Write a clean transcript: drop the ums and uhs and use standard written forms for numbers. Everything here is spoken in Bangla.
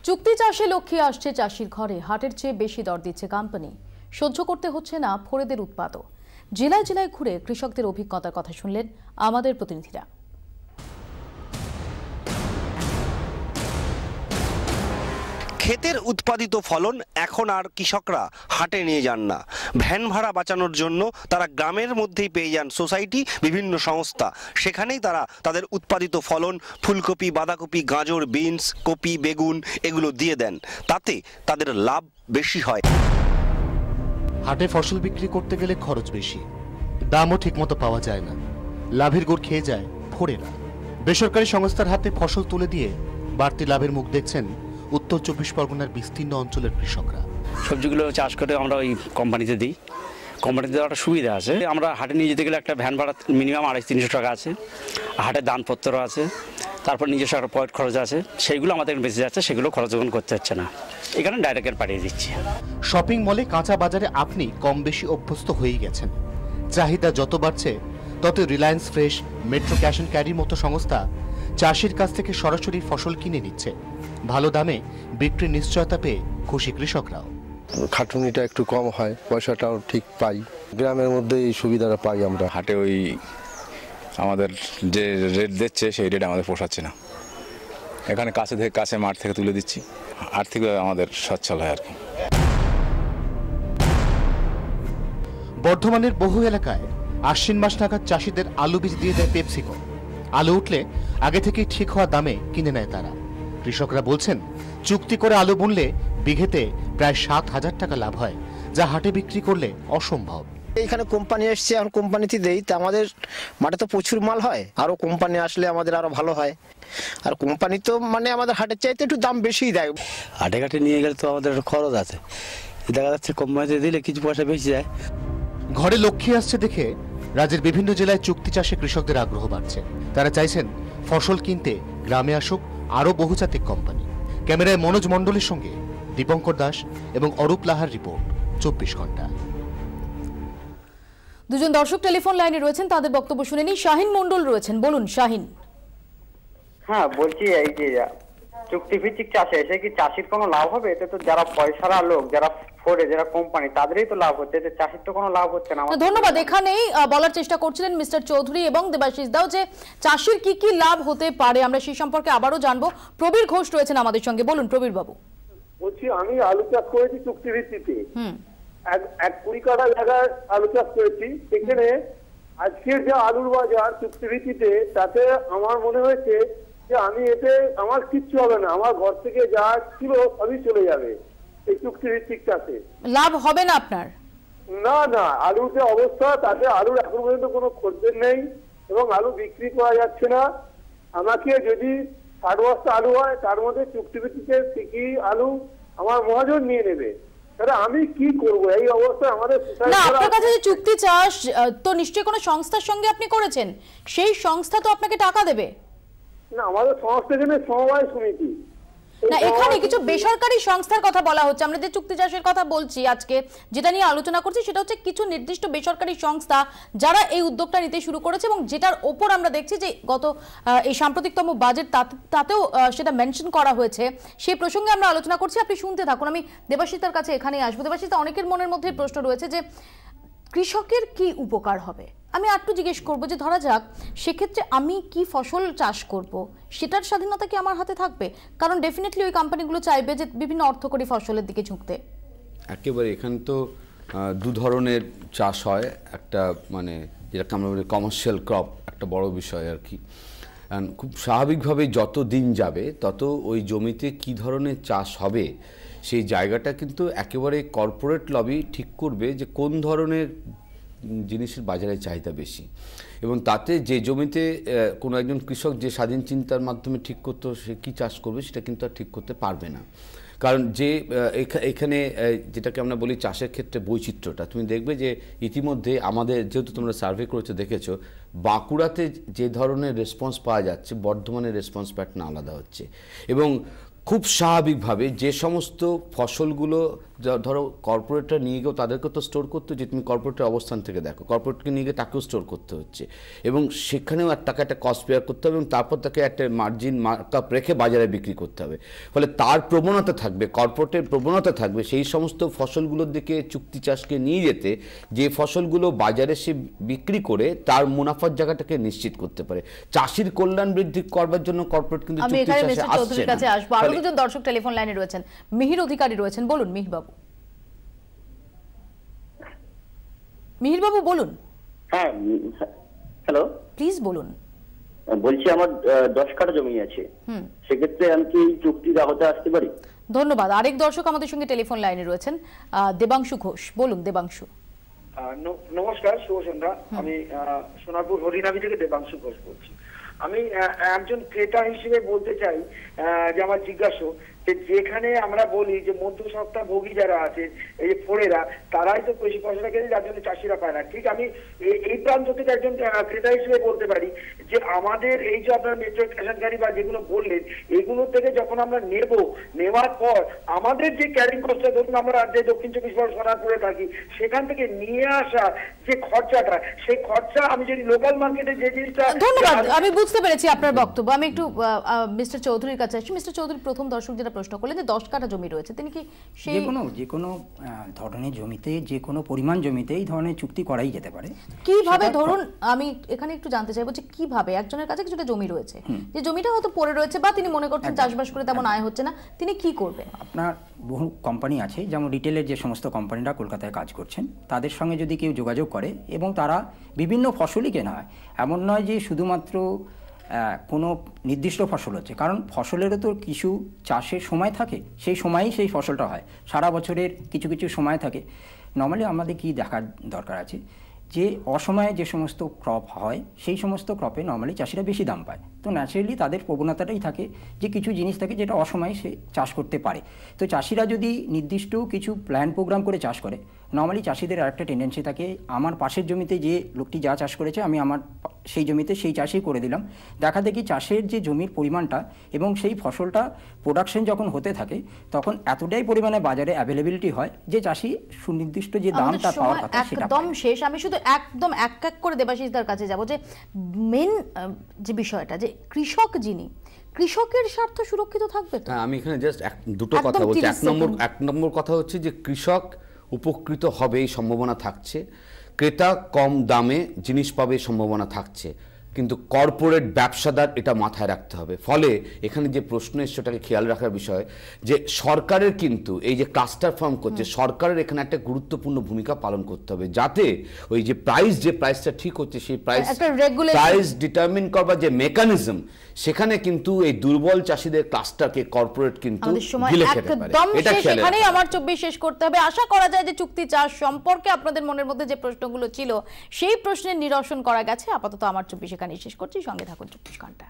চুক্তি চাষে লক্ষ্যে আসছে চাষির ঘরে, হাটের চেয়ে বেশি দর দিচ্ছে কোম্পানি। সহ্য করতে হচ্ছে না ফড়েদের উৎপাদও। জেলায় জেলায় ঘুরে কৃষকদের অভিজ্ঞতার কথা শুনলেন আমাদের প্রতিনিধিরা। ক্ষেতের উৎপাদিত ফলন এখন আর কৃষকরা হাটে নিয়ে যান না। ভ্যান ভাড়া বাঁচানোর জন্য তারা গ্রামের মধ্যেই পেয়ে যান সোসাইটি, বিভিন্ন সংস্থা। সেখানেই তারা তাদের উৎপাদিত ফলন, ফুলকপি, বাঁধাকপি, গাজর, বিনস, কপি, বেগুন এগুলো দিয়ে দেন। তাতে তাদের লাভ বেশি হয়। হাটে ফসল বিক্রি করতে গেলে খরচ বেশি, দামও ঠিকমতো পাওয়া যায় না। লাভের গুড় খেয়ে যায় ফড়েরা। বেসরকারি সংস্থার হাতে ফসল তুলে দিয়ে বাড়তি লাভের মুখ দেখছেন উত্তর 24 পরগনার বিস্তীর্ণ অঞ্চলের কৃষকরা। সবজিগুলো চাষ করে আমরা ওই কোম্পানিতে দিই। কোম্পানিতে দেওয়ার একটা সুবিধা আছে, আমরা হাটে নিয়ে যেতে গেলে একটা ভ্যান ভাড়া মিনিমাম 250-300 টাকা আছে, হাটের দানপত্র আছে, তারপর নিজস্ব একটা পয়েন্ট খরচ আছে, সেইগুলো আমাদের বেঁচে যাচ্ছে, সেগুলো খরচ যখন করতে হচ্ছে না, এখানে ডাইরেক্ট পাঠিয়ে দিচ্ছি। শপিং মলে, কাঁচা বাজারে আপনি কম বেশি অভ্যস্ত হয়েই গেছেন। চাহিদা যত বাড়ছে তত Reliance Fresh, Metro Cash and ক্যারির মতো সংস্থা চাষির কাছ থেকে সরাসরি ফসল কিনে নিচ্ছে। ভালো দামে বিক্রির নিশ্চয়তা পেয়ে খুশি কৃষকরাও। খাটুনিটা একটু কম হয়, পয়সাটাও ঠিক পাই। গ্রামের মধ্যে এই সুবিধাটা পাই আমরা। হাটে ওই আমাদের যে রেট দিচ্ছে সেই রেট আমাদের পোষাচ্ছে না। এখানে কাছে মাঠ থেকে তুলে দিচ্ছি, আর্থিকভাবে আমাদের সচ্ছল হয় আর কি। বর্ধমানের বহু এলাকায় আশ্বিন মাস নাগাদ চাষিদের আলু বীজ দিয়ে দেয় পেপসিকো। আলু উঠলে আগে থেকেই ঠিক হওয়া দামে কিনে নেয় তারা। কৃষকরা বলছেন, চুক্তি করে আলু বুনলে বিঘেতে প্রায় 7,000 টাকা লাভ হয়, যা হাটে বিক্রি করলে অসম্ভব। এইখানে কোম্পানি এসছে, এখন কোম্পানিতে দেই, তা আমাদের মাঠে তো প্রচুর মাল হয়। আরো কোম্পানি আসলে আমাদের আরো ভালো হয়। আর কোম্পানি তো মানে আমাদের হাটের চাইতে একটু দাম বেশিই দেয়। হাটে ঘাটে নিয়ে গেলে তো আমাদের খরচ আছে, দেখা যাচ্ছে কোম্পানিতে দিলে কিছু পয়সা বেশি যায়। ঘরে লক্ষ্মী আসছে দেখে রাজ্যের বিভিন্ন জেলায় চুক্তি চাষে কৃষকদের আগ্রহ বাড়ছে। তারা চাইছেন ফসল কিনতে গ্রামে আসুক আরো বহুজাতিক কোম্পানি। ক্যামেরায় মনোজ মণ্ডলের সঙ্গে দীপঙ্কর দাস এবং অরূপ লাহার রিপোর্ট, 24 ঘন্টা। দুজন দর্শক টেলিফোন লাইনে রয়েছেন, তাদের বক্তব্য শুনে নিই। শাহিন মণ্ডল রয়েছেন, বলুন শাহিন। হ্যাঁ বলছি, এই যে চুক্তিভিত্তিক চাষে এসে কি চাষির কোনো লাভ হবে? এতে তো যারা পয়সারা লোক, যারা ফোরে, যারা কোম্পানি, তাদেরই তো লাভ হচ্ছে, এতে চাষির তো কোনো লাভ হচ্ছে না। ধন্যবাদ। এখানেই বলার চেষ্টা করছিলেন মিস্টার চৌধুরী এবং দেবাশিস দাও যে চাষির কি কি লাভ হতে পারে, আমরা সেই সম্পর্কে আবারও জানবো। প্রবীর ঘোষ রয়েছেন আমাদের সঙ্গে, বলুন প্রবীর বাবু। বলছি, আমি আলু চাষ করেছি চুক্তিভিত্তিতে, 1 কাঠা জায়গায় আলু চাষ করেছি। সেখানে আজকের যে আলুর বাজার চুক্তিভিত্তিতে, তাতে আমার মনে হয়েছে যে আমি এতে আমার কিচ্ছু হবে না, আমার ঘর থেকে যা ছিল সবই চলে যাবে এই চুক্তিভিত্তিক চাষে। লাভ হবে না আপনার? না না, আলুর যে অবস্থা, তাতে আলুর এখন পর্যন্ত কোনো খদ্দের নেই এবং আলু বিক্রি করা যাচ্ছে না। আমাকে যদি 60 বস্তা আলু হয়, তার মধ্যে চুক্তিভিত্তিতে ঠিকই আলু আমার মহাজন নিয়ে নেবে। তাহলে আমি কি করবো এই অবস্থায়? আমাদের না, আপনার কাছে যে চুক্তি চাষ তো নিশ্চয়ই কোনো সংস্থার সঙ্গে আপনি করেছেন, সেই সংস্থা তো আপনাকে টাকা দেবে না। আমাদের সংস্থা এখানে সমবায় সমিতি না, এখানে কিছু বেসরকারি সংস্থার কথা বলা হচ্ছে। আমরা যে চুক্তি চাষের কথা বলছি আজকে, যেটা নিয়ে আলোচনা করছি, সেটা হচ্ছে কিছু নির্দিষ্ট বেসরকারি সংস্থা যারা এই উদ্যোগটা নিতে শুরু করেছে এবং যেটার ওপর আমরা দেখছি যে গত এই সাম্প্রতিকতম বাজেট তাতেও সেটা মেনশন করা হয়েছে। সেই প্রসঙ্গে আমরা আলোচনা করছি, আপনি শুনতে থাকুন। আমি দেবাশিতার কাছে এখানেই আসবো। দেবাশিতা, অনেকের মনের মধ্যে প্রশ্ন রয়েছে যে কৃষকের কি উপকার হবে। আমি একটু জিজ্ঞেস করবো যে ধরা যাক সেক্ষেত্রে আমি কি ফসল চাষ করব, সেটার স্বাধীনতা কি আমার হাতে থাকবে? কারণ ডেফিনেটলি ওই কোম্পানিগুলো চাইবে যে বিভিন্ন অর্থকরী ফসলের দিকে ঝুঁকতে। একেবারে এখানে তো 2 ধরনের চাষ হয়। একটা মানে যেটাকে আমরা বলি কমার্শিয়াল ক্রপ, একটা বড় বিষয় আর কি। খুব স্বাভাবিকভাবে যত দিন যাবে তত ওই জমিতে কি ধরনের চাষ হবে সেই জায়গাটা কিন্তু একেবারে কর্পোরেট লবি ঠিক করবে যে কোন ধরনের জিনিসের বাজারে চাহিদা বেশি, এবং তাতে যে জমিতে কোনো একজন কৃষক যে স্বাধীন চিন্তার মাধ্যমে ঠিক করতে সে কী চাষ করবে সেটা কিন্তু আর ঠিক করতে পারবে না। কারণ যে এখানে যেটাকে আমরা বলি চাষের ক্ষেত্রে বৈচিত্র্যটা, তুমি দেখবে যে ইতিমধ্যে আমাদের যেহেতু তোমরা সার্ভে করেছো দেখেছো, বাঁকুড়াতে যে ধরনের রেসপন্স পাওয়া যাচ্ছে, বর্ধমানের রেসপন্স প্যাটার্ন আলাদা হচ্ছে। এবং খুব স্বাভাবিকভাবে যে সমস্ত ফসলগুলো ধরো কর্পোরেটরা নিয়ে গিয়েও তাদেরকে তো স্টোর করতে হচ্ছে, তুমি কর্পোরেটের অবস্থান থেকে দেখো, কর্পোরেটকে নিয়ে গিয়ে তাকেও স্টোর করতে হচ্ছে এবং সেখানেও তাকে একটা কস্ট বেয়ার করতে হবে এবং তারপর তাকে একটা মার্জিন মার্কআপ রেখে বাজারে বিক্রি করতে হবে। ফলে তার প্রবণতা থাকবে, কর্পোরেটের প্রবণতা থাকবে সেই সমস্ত ফসলগুলোর দিকে চুক্তি চাষকে নিয়ে যেতে, যে ফসলগুলো বাজারে সে বিক্রি করে তার মুনাফার জায়গাটাকে নিশ্চিত করতে পারে। চাষির কল্যাণ বৃদ্ধি করবার জন্য কর্পোরেট কিন্তু আমি এখানে মিস্টার চৌধুরীর কাছে আসবো। আরো দুজন দর্শক টেলিফোন লাইনে রয়েছেন, মিহির অধিকারী রয়েছেন, বলুন মিহির বাবু। মিহির বাবু বলুন। হ্যাঁ, হ্যালো, প্লিজ বলুন। বলছি আমার 10 কাঠা জমি আছে, সেক্ষেত্রে আমি কি চুক্তির আওতায় আসতে পারি? ধন্যবাদ। আরেক দর্শক আমাদের সঙ্গে টেলিফোন লাইনে রয়েছেন, দেবাংশু ঘোষ, বলুন দেবাংশু। নমস্কার, শুভ সন্ধ্যা। আমি সোনারপুর হরিনাবি থেকে দেবাংশু ঘোষ বলছি। আমি একজন ক্রেতা হিসেবে বলতে চাই যে আমার জিজ্ঞাসা যে যেখানে আমরা বলি যে মধ্যসত্ত্বা ভোগী যারা আছে, এই যে ফোরেরা, তারাই তো বেশি পয়সাটা কেনে, যার জন্য চাষিরা পায় না। ঠিক আমি এই প্রান্ত থেকে একজন ক্রেতা হিসেবে বলতে পারি যে আমাদের এই যে আপনার মেট্রো স্টেশন গাড়ি বা যেগুলো বললেন, এগুলো থেকে যখন আমরা নেওয়ার পর আমাদের যে ক্যারিং কস্টটা, ধরুন আমরা যে দক্ষিণ 24 পরগনা সোনারপুরে থাকি, সেখান থেকে নিয়ে আসা যে খরচাটা, সেই খরচা আমি যদি লোকাল মার্কেটে যে জিনিসটা। ধন্যবাদ, আমি বুঝতে পেরেছি আপনার বক্তব্য। আমি একটু মিস্টার চৌধুরীর কাছে আসছি। মিস্টার চৌধুরী, প্রথম দর্শক যেটা প্রশ্ন করলেন যে 10 কাঠা জমি রয়েছে, তিনি কি সেই যে কোনো ধরনের জমিতে, যে কোনো পরিমাণ জমিতে এই ধরনের চুক্তি করাই যেতে পারে? কিভাবে, ধরুন আমি এখানে একটু জানতে চাইবো যে কিভাবে একজনের কাছে কিছুটা জমি রয়েছে, যে জমিটা হয়তো পড়ে রয়েছে বা তিনি মনে করছেন চাষবাস করে তেমন আয় হচ্ছে না, তিনি কি করবেন? আপনার বহু কোম্পানি আছে, যেমন রিটেলের যে সমস্ত কোম্পানিরা কলকাতায় কাজ করছেন, তাদের সঙ্গে যদি কেউ যোগাযোগ করে এবং তারা বিভিন্ন ফসলই কেনা হয়, এমন নয় যে শুধুমাত্র কোনো নির্দিষ্ট ফসল হচ্ছে, কারণ ফসলেরও তো কিছু চাষের সময় থাকে, সেই সময়ই সেই ফসলটা হয়, সারা বছরের কিছু কিছু সময় থাকে। নর্মালি আমাদের কি দেখার দরকার আছে যে অসময়ে যে সমস্ত ক্রপ হয়, সেই সমস্ত ক্রপে নর্মালি চাষিরা বেশি দাম পায়। তো ন্যাচারালি তাদের প্রবণতাটাই থাকে যে কিছু জিনিস থাকে যেটা অসময়ে সে চাষ করতে পারে। তো চাষিরা যদি নির্দিষ্ট কিছু প্ল্যান প্রোগ্রাম করে চাষ করে, নর্মালি চাষিদের আরেকটা টেন্ডেন্সি থাকে, আমার পাশের জমিতে যে লোকটি যা চাষ করেছে আমি আমার সেই জমিতে সেই চাষই করে দিলাম। দেখা দেখি চাষের যে জমির পরিমাণটা এবং সেই ফসলটা প্রোডাকশন যখন হতে থাকে, তখন এতটাই পরিমাণে বাজারে অ্যাভেলেবিলিটি হয় যে চাষি সুনির্দিষ্ট যে দামটা পাওয়ার কথা সেটা একদম শেষ। আমি শুধু একদম এক এক করে দেবাশিসদার কাছে যাব যে মেন যে বিষয়টা, যে কৃষক যিনি, কৃষকের স্বার্থ সুরক্ষিত থাকবে তো? আমি এখানে জাস্ট দুটো কথা বলছি। এক নম্বর কথা হচ্ছে যে কৃষক উপকৃত হবে এই সম্ভাবনা থাকছে, ক্রেতা কম দামে জিনিস পাবে সম্ভাবনা থাকছে, কিন্তু কর্পোরেট ব্যবসাদার এটা মাথায় রাখতে হবে। ফলে এখানে যে প্রশ্ন এসছে সেটাকে খেয়াল রাখার বিষয় যে সরকারের কিন্তু এই যে ক্লাস্টার ফার্ম করছে, সরকারের এখানে একটা গুরুত্বপূর্ণ ভূমিকা পালন করতে হবে, যাতে ওই যে প্রাইসটা ঠিক হচ্ছে সেই প্রাইস ডিটারমিন করবার যে মেকানিজম, সেখানে কিন্তু এই দুর্বল চাষিদের ক্লাস্টারকে কর্পোরেট কিন্তু গিলে খেতে পারে। এটা সেখানেই আমার 24 শেষ করতে হবে। আশা করা যায় যে চুক্তি চাষ সম্পর্কে আপনাদের মনের মধ্যে যে প্রশ্নগুলো ছিল সেই প্রশ্নের নিরসন করা গেছে। আপাতত আমার 24 এখানেই শেষ করছি। সঙ্গে থাকুন 24 ঘন্টা।